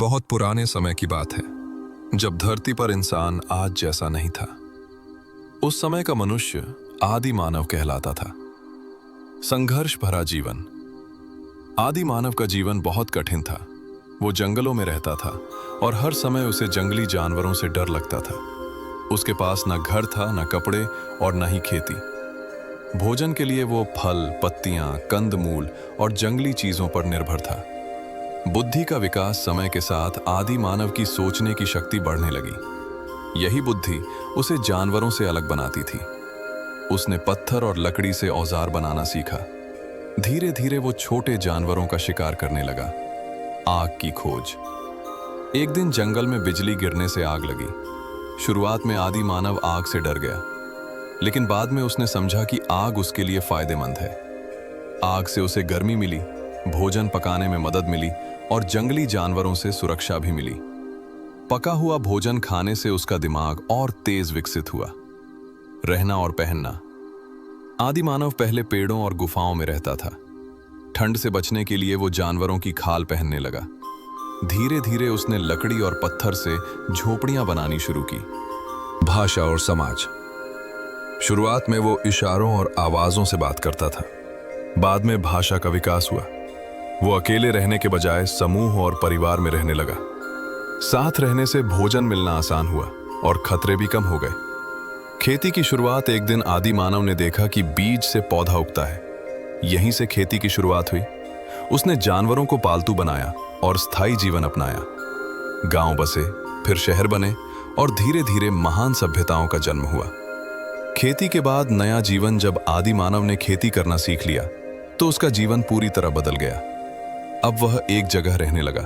बहुत पुराने समय की बात है, जब धरती पर इंसान आज जैसा नहीं था। उस समय का मनुष्य आदि मानव कहलाता था। संघर्ष भरा जीवन। आदि मानव का जीवन बहुत कठिन था। वो जंगलों में रहता था और हर समय उसे जंगली जानवरों से डर लगता था। उसके पास न घर था, न कपड़े और न ही खेती। भोजन के लिए वो फल, पत्तियां, कंदमूल और जंगली चीजों पर निर्भर था। बुद्धि का विकास समय के साथ आदि मानव की सोचने की शक्ति बढ़ने लगी। यही बुद्धि उसे जानवरों से अलग बनाती थी। उसने पत्थर और लकड़ी से औजार बनाना सीखा। धीरे धीरे वो छोटे जानवरों का शिकार करने लगा। आग की खोज। एक दिन जंगल में बिजली गिरने से आग लगी। शुरुआत में आदि मानव आग से डर गया, लेकिन बाद में उसने समझा कि आग उसके लिए फायदेमंद है। आग से उसे गर्मी मिली, भोजन पकाने में मदद मिली और जंगली जानवरों से सुरक्षा भी मिली। पका हुआ भोजन खाने से उसका दिमाग और तेज विकसित हुआ। रहना और पहनना। आदि मानव पहले पेड़ों और गुफाओं में रहता था। ठंड से बचने के लिए वो जानवरों की खाल पहनने लगा। धीरे धीरे उसने लकड़ी और पत्थर से झोपड़ियां बनानी शुरू की। भाषा और समाज। शुरुआत में वो इशारों और आवाजों से बात करता था। बाद में भाषा का विकास हुआ। वो अकेले रहने के बजाय समूह और परिवार में रहने लगा। साथ रहने से भोजन मिलना आसान हुआ और खतरे भी कम हो गए। खेती की शुरुआत। एक दिन आदि मानव ने देखा कि बीज से पौधा उगता है। यहीं से खेती की शुरुआत हुई। उसने जानवरों को पालतू बनाया और स्थायी जीवन अपनाया। गांव बसे, फिर शहर बने और धीरे धीरे महान सभ्यताओं का जन्म हुआ। खेती के बाद नया जीवन। जब आदि मानव ने खेती करना सीख लिया तो उसका जीवन पूरी तरह बदल गया। अब वह एक जगह रहने लगा।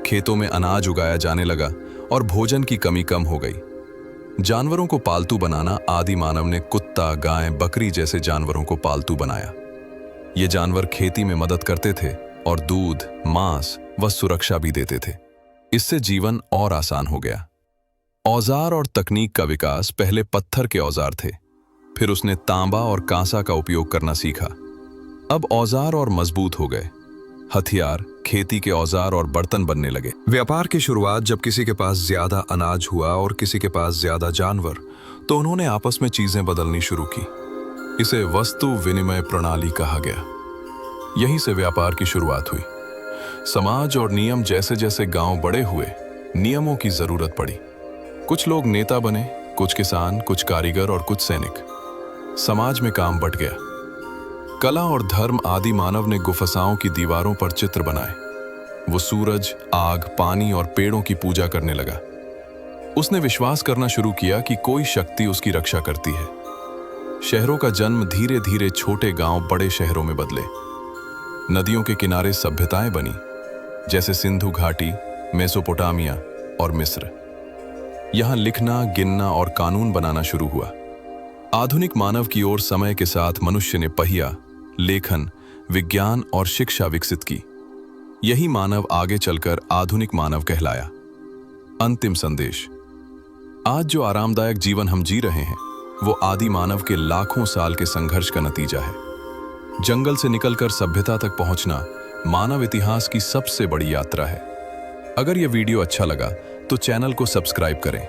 खेतों में अनाज उगाया जाने लगा और भोजन की कमी कम हो गई। जानवरों को पालतू बनाना। आदि मानव ने कुत्ता, गाय, बकरी जैसे जानवरों को पालतू बनाया। ये जानवर खेती में मदद करते थे और दूध, मांस व सुरक्षा भी देते थे। इससे जीवन और आसान हो गया। औजार और तकनीक का विकास। पहले पत्थर के औजार थे, फिर उसने तांबा और कांसा का उपयोग करना सीखा। अब औजार और मजबूत हो गए। हथियार, खेती के औजार और बर्तन बनने लगे। व्यापार की शुरुआत। जब किसी के पास ज्यादा अनाज हुआ और किसी के पास ज्यादा जानवर, तो उन्होंने आपस में चीजें बदलनी शुरू की। इसे वस्तु विनिमय प्रणाली कहा गया। यहीं से व्यापार की शुरुआत हुई। समाज और नियम। जैसे जैसे गांव बड़े हुए, नियमों की जरूरत पड़ी। कुछ लोग नेता बने, कुछ किसान, कुछ कारीगर और कुछ सैनिक। समाज में काम बंट गया। कला और धर्म। आदि मानव ने गुफाओं की दीवारों पर चित्र बनाए। वो सूरज, आग, पानी और पेड़ों की पूजा करने लगा। उसने विश्वास करना शुरू किया कि कोई शक्ति उसकी रक्षा करती है। शहरों का जन्म। धीरे धीरे छोटे गांव बड़े शहरों में बदले। नदियों के किनारे सभ्यताएं बनी, जैसे सिंधु घाटी, मेसोपोटामिया और मिस्र। यहां लिखना, गिनना और कानून बनाना शुरू हुआ। आधुनिक मानव की ओर। समय के साथ मनुष्य ने पहिया, लेखन, विज्ञान और शिक्षा विकसित की। यही मानव आगे चलकर आधुनिक मानव कहलाया। अंतिम संदेश। आज जो आरामदायक जीवन हम जी रहे हैं, वो आदि मानव के लाखों साल के संघर्ष का नतीजा है। जंगल से निकलकर सभ्यता तक पहुंचना मानव इतिहास की सबसे बड़ी यात्रा है। अगर यह वीडियो अच्छा लगा तो चैनल को सब्सक्राइब करें